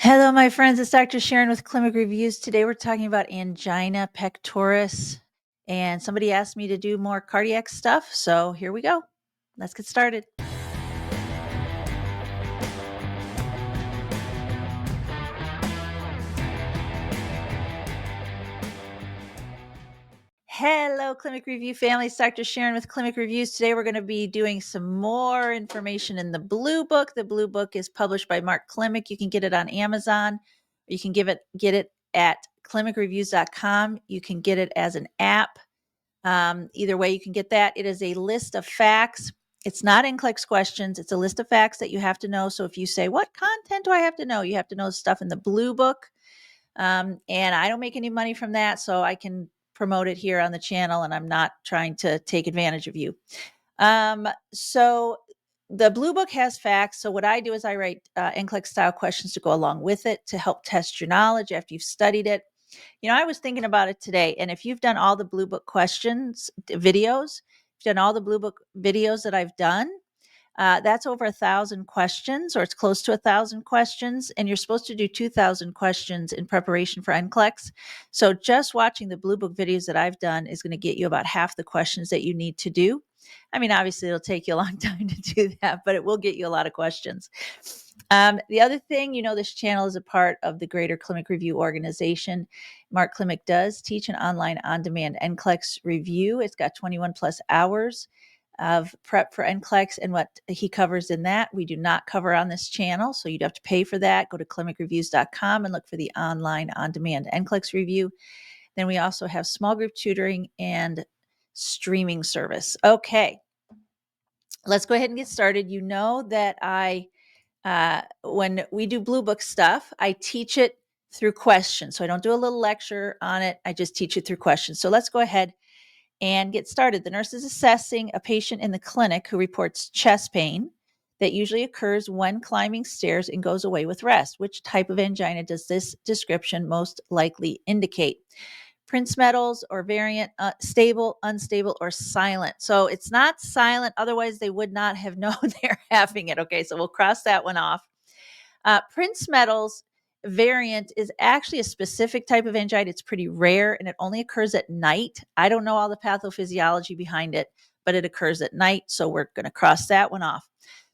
Hello, my friends. It's Dr. Sharon with Clinic Reviews. Today we're talking about angina pectoris, and somebody asked me to do more cardiac stuff, so here we go. Let's get started. Hello, Clinic Review family. It's Dr. Sharon with Clinic Reviews. Today we're going to be doing some more information in the Blue Book. The Blue Book is published by Mark Klimek. You can get it on Amazon. You can get it at clinicreviews.com. You can get it as an app. Either way, you can get that. It is a list of facts. It's not Nclex questions. It's a list of facts that you have to know. So if you say, what content do I have to know? You have to know stuff in the Blue Book. And I don't make any money from that, so I can promote it here on the channel, and I'm not trying to take advantage of you. So the Blue Book has facts. So what I do is I write Nclex style questions to go along with it to help test your knowledge after you've studied it. I was thinking about it today, and if you've done all the Blue Book questions, videos, if you've done all the Blue Book videos that I've done, that's over 1,000 questions, or it's close to 1,000 questions, and you're supposed to do 2,000 questions in preparation for Nclex. So just watching the Blue Book videos that I've done is going to get you about half the questions that you need to do. I mean, obviously, it'll take you a long time to do that, but it will get you a lot of questions. The other thing, this channel is a part of the greater Clinic Review organization. Mark Klimek does teach an online on-demand Nclex review. It's got 21 plus hours of prep for Nclex, and what he covers in that we do not cover on this channel, so you'd have to pay for that. Go to clinicreviews.com and look for the online on-demand Nclex review. Then we also have small group tutoring and streaming service. Okay, let's go ahead and get started. You know that when we do Blue Book stuff, I teach it through questions. So I don't do a little lecture on it. I just teach it through questions. So let's go ahead and get started. The nurse is assessing a patient in the clinic who reports chest pain that usually occurs when climbing stairs and goes away with rest. Which type of angina does this description most likely indicate? Prince metals or variant, stable, unstable, or silent. So it's not silent. Otherwise, they would not have known they're having it. Okay, so we'll cross that one off. Prince metals variant is actually a specific type of angina. It's pretty rare, and it only occurs at night. I don't know all the pathophysiology behind it, but it occurs at night. So we're going to cross that one off.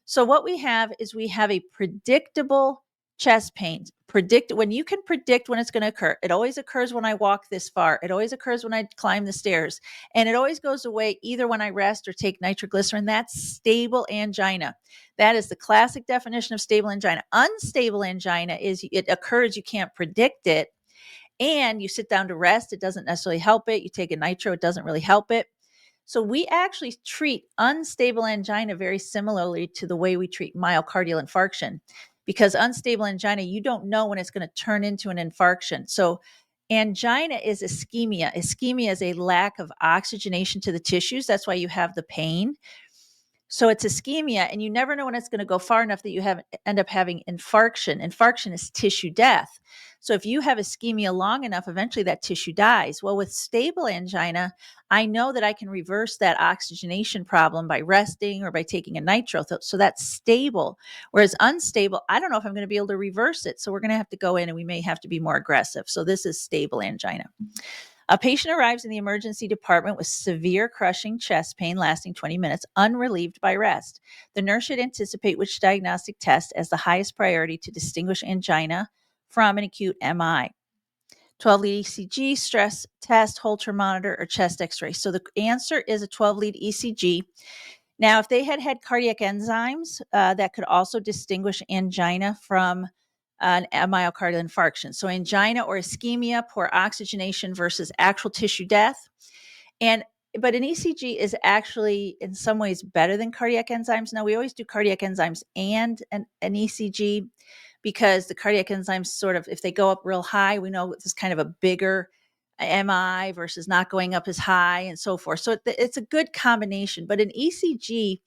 So what we have is we have a predictable chest pain. When you can predict when it's going to occur. It always occurs when I walk this far. It always occurs when I climb the stairs. And it always goes away either when I rest or take nitroglycerin. That's stable angina. That is the classic definition of stable angina. Unstable angina is it occurs, you can't predict it, and you sit down to rest. It doesn't necessarily help it. You take a nitro, it doesn't really help it. So we actually treat unstable angina very similarly to the way we treat myocardial infarction, because unstable angina, you don't know when it's going to turn into an infarction. So angina is ischemia. Ischemia is a lack of oxygenation to the tissues. That's why you have the pain. So it's ischemia, and you never know when it's going to go far enough that you end up having infarction. Infarction is tissue death. So if you have ischemia long enough, eventually that tissue dies. Well, with stable angina, I know that I can reverse that oxygenation problem by resting or by taking a nitro. So that's stable. Whereas unstable, I don't know if I'm going to be able to reverse it. So we're going to have to go in, and we may have to be more aggressive. So this is stable angina. A patient arrives in the emergency department with severe crushing chest pain lasting 20 minutes, unrelieved by rest. The nurse should anticipate which diagnostic test as the highest priority to distinguish angina from an acute MI. 12-lead ECG, stress test, Holter monitor, or chest x-ray. So the answer is a 12-lead ECG. Now, if they had cardiac enzymes, that could also distinguish angina from a myocardial infarction. So angina or ischemia, poor oxygenation versus actual tissue death. But an ECG is actually in some ways better than cardiac enzymes. Now, we always do cardiac enzymes and an ECG, because the cardiac enzymes sort of, if they go up real high, we know it's kind of a bigger MI versus not going up as high and so forth. So it's a good combination. But an ECG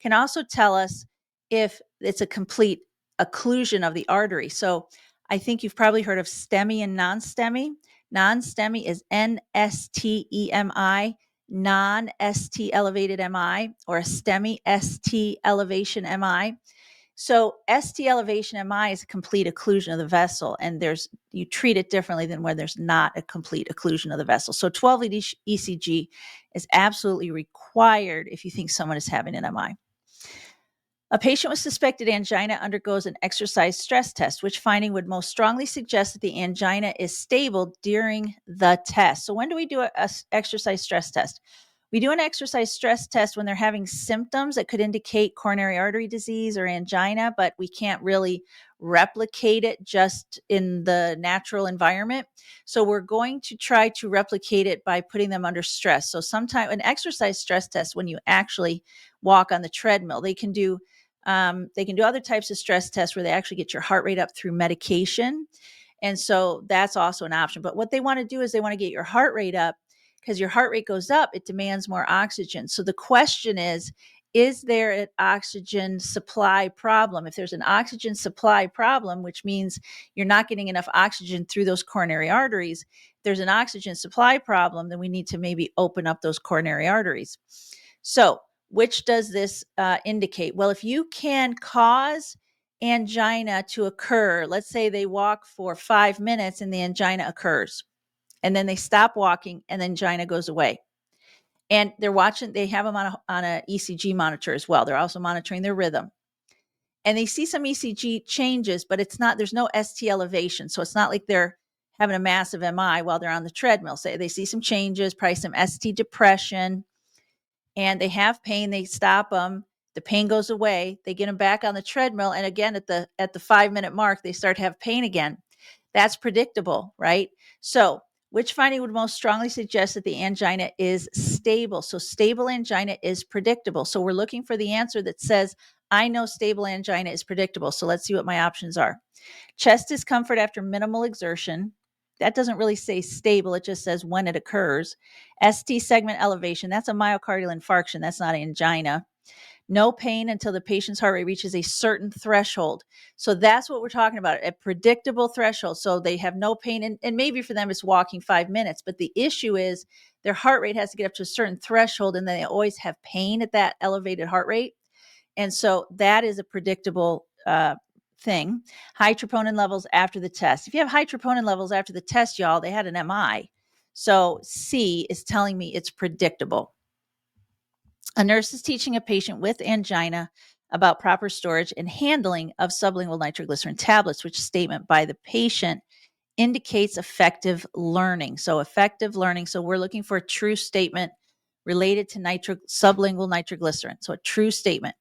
can also tell us if it's a complete occlusion of the artery. So I think you've probably heard of STEMI and non-STEMI. Non-STEMI is NSTEMI, non-ST elevated MI, or a STEMI ST elevation MI. So ST elevation MI is a complete occlusion of the vessel, and you treat it differently than when there's not a complete occlusion of the vessel. So 12-lead ECG is absolutely required if you think someone is having an MI. A patient with suspected angina undergoes an exercise stress test, which finding would most strongly suggest that the angina is stable during the test. So when do we do an exercise stress test? We do an exercise stress test when they're having symptoms that could indicate coronary artery disease or angina, but we can't really replicate it just in the natural environment. So we're going to try to replicate it by putting them under stress. So sometimes an exercise stress test, when you actually walk on the treadmill, they can do other types of stress tests where they actually get your heart rate up through medication. And so that's also an option. But what they want to do is they want to get your heart rate up, because your heart rate goes up, it demands more oxygen. So the question is there an oxygen supply problem? If there's an oxygen supply problem, which means you're not getting enough oxygen through those coronary arteries, if there's an oxygen supply problem, then we need to maybe open up those coronary arteries. So which does this indicate? Well, if you can cause angina to occur, let's say they walk for 5 minutes and the angina occurs, and then they stop walking and then angina goes away. And they have them on a ECG monitor as well. They're also monitoring their rhythm. And they see some ECG changes, but there's no ST elevation. So it's not like they're having a massive MI while they're on the treadmill. Say they see some changes, probably some ST depression, and they have pain. They stop them. The pain goes away. They get them back on the treadmill. And again, at the 5-minute mark, they start to have pain again. That's predictable, right? So which finding would most strongly suggest that the angina is stable? So stable angina is predictable. So we're looking for the answer that says, I know stable angina is predictable. So let's see what my options are. Chest discomfort after minimal exertion. That doesn't really say stable. It just says when it occurs. ST segment elevation. That's a myocardial infarction. That's not angina. No pain until the patient's heart rate reaches a certain threshold. So that's what we're talking about, a predictable threshold. So they have no pain, and maybe for them it's walking 5 minutes, but the issue is their heart rate has to get up to a certain threshold, and then they always have pain at that elevated heart rate. And so that is a predictable thing. High troponin levels after the test. If you have high troponin levels after the test, y'all, they had an MI. So C is telling me it's predictable. A nurse is teaching a patient with angina about proper storage and handling of sublingual nitroglycerin tablets, which statement by the patient indicates effective learning. So effective learning. So we're looking for a true statement related to sublingual nitroglycerin. So a true statement.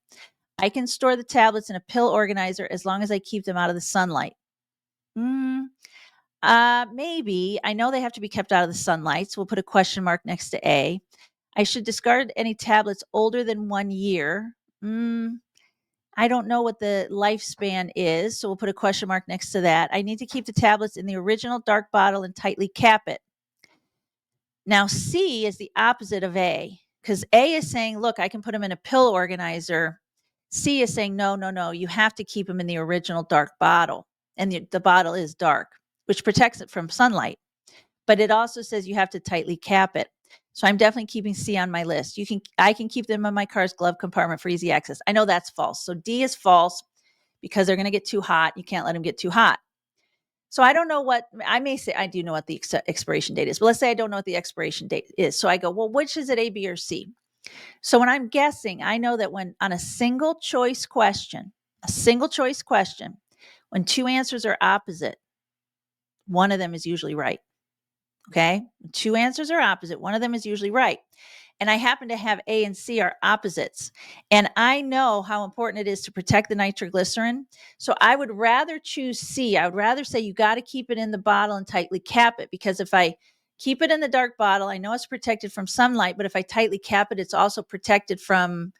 I can store the tablets in a pill organizer as long as I keep them out of the sunlight. Maybe. I know they have to be kept out of the sunlight, so we'll put a question mark next to A. I should discard any tablets older than 1 year. I don't know what the lifespan is, so we'll put a question mark next to that. I need to keep the tablets in the original dark bottle and tightly cap it. Now, C is the opposite of A, because A is saying, look, I can put them in a pill organizer. C is saying, no, you have to keep them in the original dark bottle. And the bottle is dark, which protects it from sunlight. But it also says you have to tightly cap it. So I'm definitely keeping C on my list. I can keep them in my car's glove compartment for easy access. I know that's false. So D is false because they're going to get too hot. You can't let them get too hot. So I don't know what, I may say I do know what the expiration date is, but let's say I don't know what the expiration date is. So I go, well, which is it, A, B, or C? So when I'm guessing, I know that when on a single choice question, when two answers are opposite, one of them is usually right. Okay. Two answers are opposite. One of them is usually right. And I happen to have A and C are opposites. And I know how important it is to protect the nitroglycerin. So I would rather choose C. I would rather say you got to keep it in the bottle and tightly cap it, because if I keep it in the dark bottle, I know it's protected from sunlight, but if I tightly cap it, it's also protected from,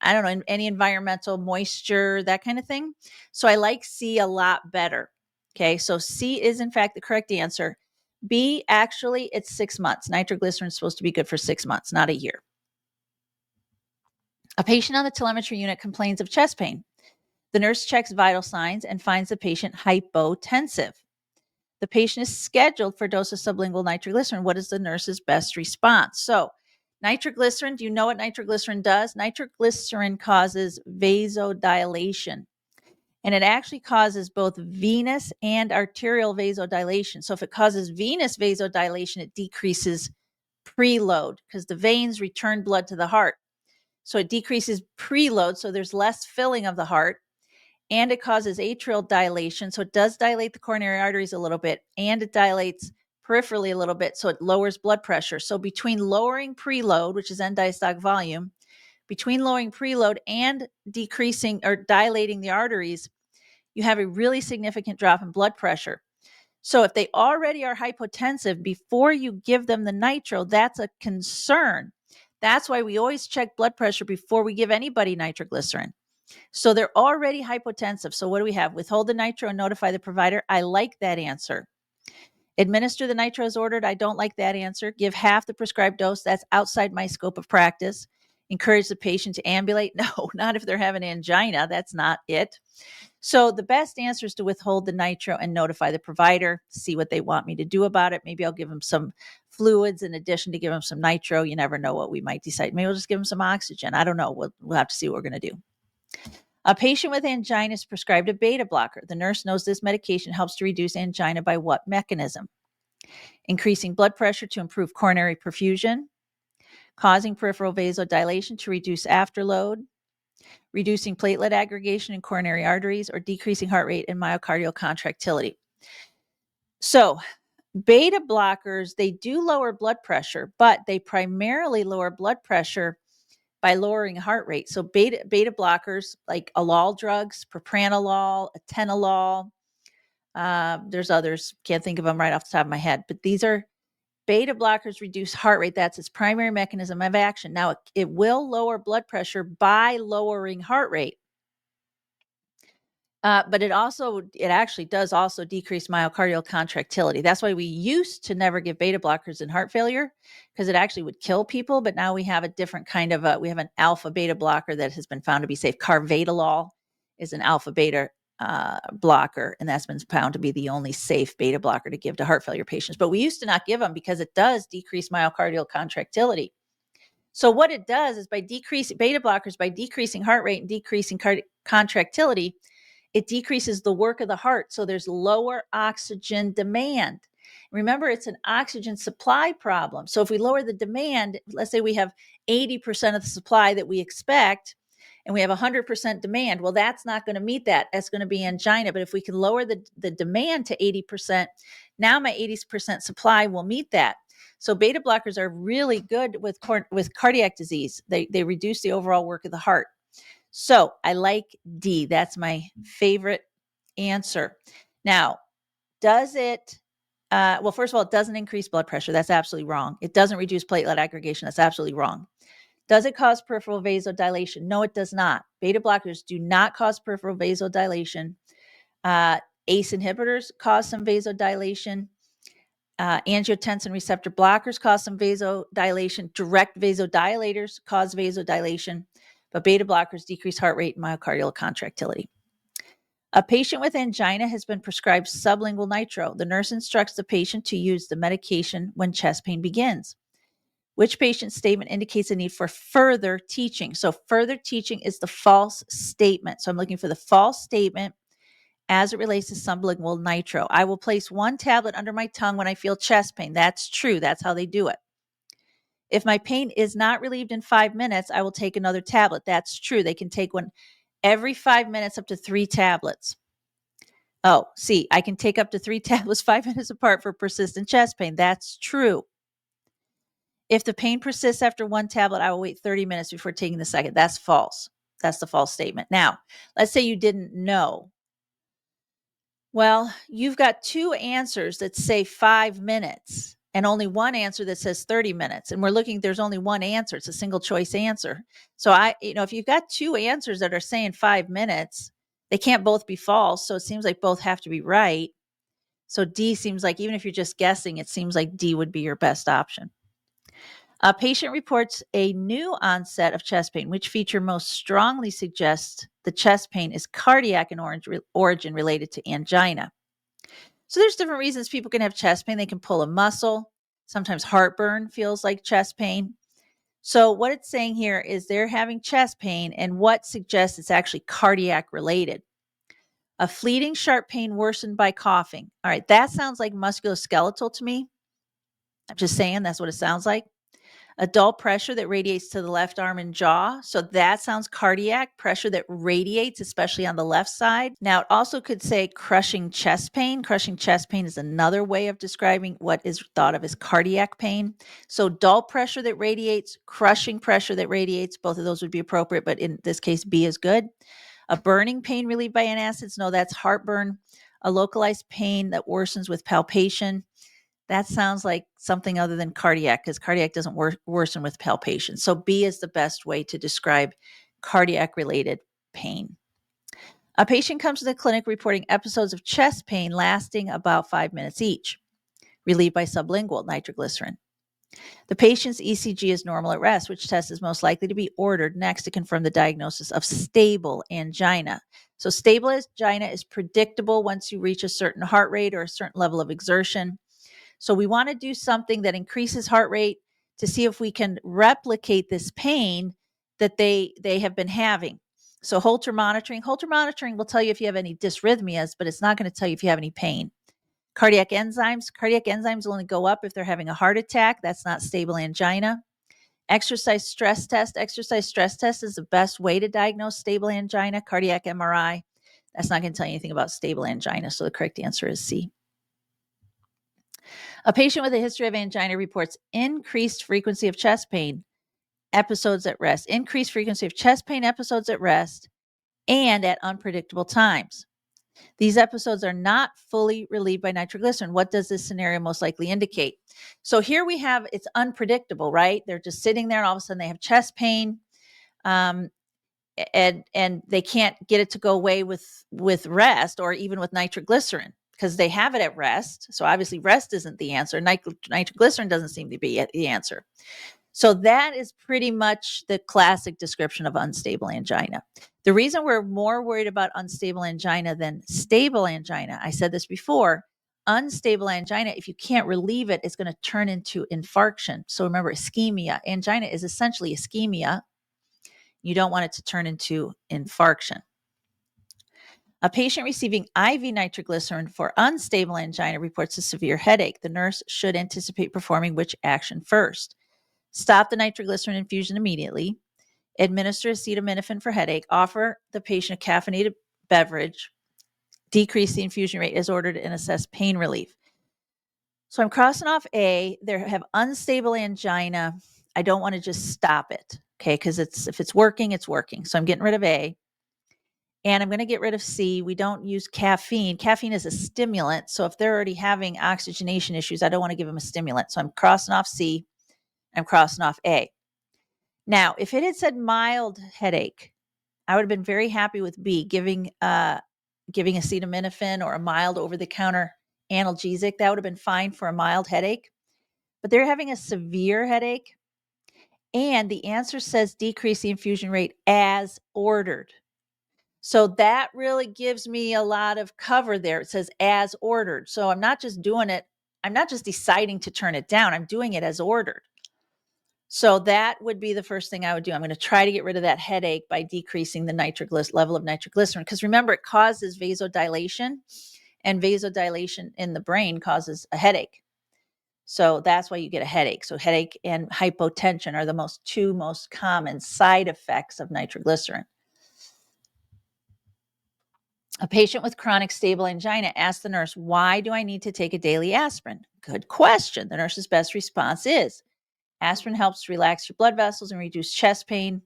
I don't know, any environmental moisture, that kind of thing. So I like C a lot better. Okay. So C is in fact the correct answer. B, actually, it's 6 months. Nitroglycerin is supposed to be good for 6 months, not a year. A patient on the telemetry unit complains of chest pain. The nurse checks vital signs and finds the patient hypotensive. The patient is scheduled for dose of sublingual nitroglycerin. What is the nurse's best response? So, nitroglycerin, do you know what nitroglycerin does? Nitroglycerin causes vasodilation. And it actually causes both venous and arterial vasodilation. So if it causes venous vasodilation, it decreases preload because the veins return blood to the heart. So it decreases preload, so there's less filling of the heart, and it causes atrial dilation. So it does dilate the coronary arteries a little bit, and it dilates peripherally a little bit, so it lowers blood pressure. So between lowering preload, which is end diastolic volume, between lowering preload and decreasing or dilating the arteries, you have a really significant drop in blood pressure. So if they already are hypotensive before you give them the nitro, that's a concern. That's why we always check blood pressure before we give anybody nitroglycerin. So they're already hypotensive. So what do we have? Withhold the nitro and notify the provider. I like that answer. Administer the nitro as ordered. I don't like that answer. Give half the prescribed dose. That's outside my scope of practice. Encourage the patient to ambulate. No, not if they're having angina. That's not it. So the best answer is to withhold the nitro and notify the provider, see what they want me to do about it. Maybe I'll give them some fluids in addition to give them some nitro. You never know what we might decide. Maybe we'll just give them some oxygen. I don't know. We'll have to see what we're going to do. A patient with angina is prescribed a beta blocker. The nurse knows this medication helps to reduce angina by what mechanism? Increasing blood pressure to improve coronary perfusion, causing peripheral vasodilation to reduce afterload, reducing platelet aggregation in coronary arteries, or decreasing heart rate and myocardial contractility. So beta blockers, they do lower blood pressure, but they primarily lower blood pressure by lowering heart rate. So beta blockers like allol drugs, propranolol, atenolol, there's others, can't think of them right off the top of my head, but these are beta blockers reduce heart rate. That's its primary mechanism of action. Now, it will lower blood pressure by lowering heart rate. But it actually does also decrease myocardial contractility. That's why we used to never give beta blockers in heart failure, because it actually would kill people. But now we have a different kind of we have an alpha beta blocker that has been found to be safe. Carvedilol is an alpha beta blocker, and that's been found to be the only safe beta blocker to give to heart failure patients. But we used to not give them because it does decrease myocardial contractility. So what it does is by decreasing beta blockers, by decreasing heart rate and decreasing contractility, it decreases the work of the heart. So there's lower oxygen demand. Remember, it's an oxygen supply problem. So if we lower the demand, let's say we have 80% of the supply that we expect, and we have 100% demand. Well, that's not going to meet that. That's going to be angina. But if we can lower the demand to 80%, now my 80% supply will meet that. So beta blockers are really good with cardiac disease. They reduce the overall work of the heart. So I like D. That's my favorite answer. Now, does it, well, first of all, it doesn't increase blood pressure. That's absolutely wrong. It doesn't reduce platelet aggregation. That's absolutely wrong. Does it cause peripheral vasodilation? No, it does not. Beta blockers do not cause peripheral vasodilation. ACE inhibitors cause some vasodilation. Angiotensin receptor blockers cause some vasodilation. Direct vasodilators cause vasodilation, but beta blockers decrease heart rate and myocardial contractility. A patient with angina has been prescribed sublingual nitro. The nurse instructs the patient to use the medication when chest pain begins. Which patient's statement indicates a need for further teaching? So further teaching is the false statement. So I'm looking for the false statement as it relates to sublingual nitro. I will place one tablet under my tongue when I feel chest pain. That's true. That's how they do it. If my pain is not relieved in 5 minutes, I will take another tablet. That's true. They can take one every 5 minutes, up to 3 tablets. Oh, see, I can take up to 3 tablets 5 minutes apart for persistent chest pain. That's true. If the pain persists after one tablet, I will wait 30 minutes before taking the second. That's false. That's the false statement. Now, let's say you didn't know. Well, you've got 2 answers that say 5 minutes and only one answer that says 30 minutes. And we're looking, there's only one answer. It's a single choice answer. So if you've got 2 answers that are saying 5 minutes, they can't both be false. So it seems like both have to be right. So D seems like, even if you're just guessing, it seems like D would be your best option. A patient reports a new onset of chest pain, which feature most strongly suggests the chest pain is cardiac in origin related to angina. So there's different reasons people can have chest pain. They can pull a muscle. Sometimes heartburn feels like chest pain. So what it's saying here is they're having chest pain, and what suggests it's actually cardiac related. A fleeting sharp pain worsened by coughing. All right, that sounds like musculoskeletal to me. I'm just saying that's what it sounds like. A dull pressure that radiates to the left arm and jaw. So that sounds cardiac, pressure that radiates, especially on the left side. Now, it also could say crushing chest pain. Crushing chest pain is another way of describing what is thought of as cardiac pain. So dull pressure that radiates, crushing pressure that radiates, both of those would be appropriate, but in this case, B is good. A burning pain relieved by antacids. No, that's heartburn. A localized pain that worsens with palpation. That sounds like something other than cardiac, because cardiac doesn't worsen with palpation. So B is the best way to describe cardiac-related pain. A patient comes to the clinic reporting episodes of chest pain lasting about 5 minutes each, relieved by sublingual nitroglycerin. The patient's ECG is normal at rest, which test is most likely to be ordered next to confirm the diagnosis of stable angina. So stable angina is predictable once you reach a certain heart rate or a certain level of exertion. So we want to do something that increases heart rate to see if we can replicate this pain that they have been having. So Holter monitoring will tell you if you have any dysrhythmias, but it's not going to tell you if you have any pain. Cardiac enzymes will only go up if they're having a heart attack. That's not stable angina. Exercise stress test is the best way to diagnose stable angina. Cardiac MRI, that's not going to tell you anything about stable angina. So the correct answer is C. A patient with a history of angina reports increased frequency of chest pain episodes at rest, increased frequency of chest pain episodes at rest, and at unpredictable times. These episodes are not fully relieved by nitroglycerin. What does this scenario most likely indicate? So here we have, it's unpredictable, right? They're just sitting there and all of a sudden they have chest pain. And they can't get it to go away with rest or even with nitroglycerin because they have it at rest. So obviously rest isn't the answer. Nitroglycerin doesn't seem to be the answer. So that is pretty much the classic description of unstable angina. The reason we're more worried about unstable angina than stable angina, I said this before, unstable angina, if you can't relieve it, it's going to turn into infarction. So remember, ischemia. Angina is essentially ischemia. You don't want it to turn into infarction. A patient receiving IV nitroglycerin for unstable angina reports a severe headache. The nurse should anticipate performing which action first? Stop the nitroglycerin infusion immediately. Administer acetaminophen for headache. Offer the patient a caffeinated beverage. Decrease the infusion rate as ordered and assess pain relief. So I'm crossing off A. They have unstable angina. I don't want to just stop it, okay? Because if it's working, it's working. So I'm getting rid of A. And I'm going to get rid of C. We don't use caffeine. Caffeine is a stimulant. So if they're already having oxygenation issues, I don't want to give them a stimulant. So I'm crossing off C. I'm crossing off A. Now, if it had said mild headache, I would have been very happy with B, giving acetaminophen or a mild over-the-counter analgesic. That would have been fine for a mild headache. But they're having a severe headache. And the answer says decrease the infusion rate as ordered. So that really gives me a lot of cover there. It says as ordered. So I'm not just doing it. I'm not just deciding to turn it down. I'm doing it as ordered. So that would be the first thing I would do. I'm going to try to get rid of that headache by decreasing the level of nitroglycerin. Because remember, it causes vasodilation, and vasodilation in the brain causes a headache. So that's why you get a headache. So headache and hypotension are the two most common side effects of nitroglycerin. A patient with chronic stable angina asked the nurse, why do I need to take a daily aspirin? Good question. The nurse's best response is, aspirin helps relax your blood vessels and reduce chest pain.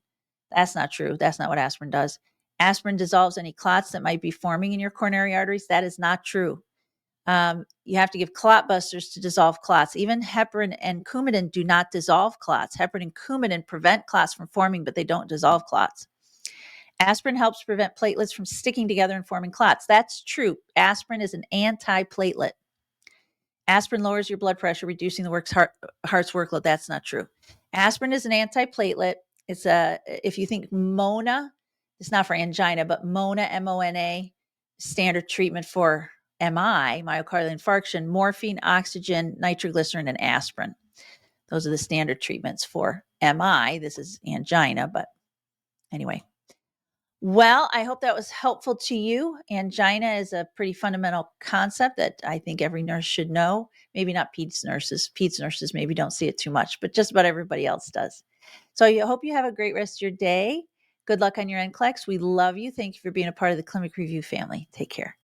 That's not true. That's not what aspirin does. Aspirin dissolves any clots that might be forming in your coronary arteries. That is not true. You have to give clot busters to dissolve clots. Even heparin and Coumadin do not dissolve clots. Heparin and Coumadin prevent clots from forming, but they don't dissolve clots. Aspirin helps prevent platelets from sticking together and forming clots. That's true. Aspirin is an antiplatelet. Aspirin lowers your blood pressure, reducing the heart's workload. That's not true. Aspirin is an antiplatelet. It's if you think MONA, it's not for angina, but MONA, M-O-N-A, standard treatment for MI, myocardial infarction, morphine, oxygen, nitroglycerin, and aspirin. Those are the standard treatments for MI. This is angina, but anyway. Well, I hope that was helpful to you. Angina is a pretty fundamental concept that I think every nurse should know. Maybe not peds nurses. Peds nurses maybe don't see it too much, but just about everybody else does. So I hope you have a great rest of your day. Good luck on your NCLEX. We love you. Thank you for being a part of the Clinic Review family. Take care.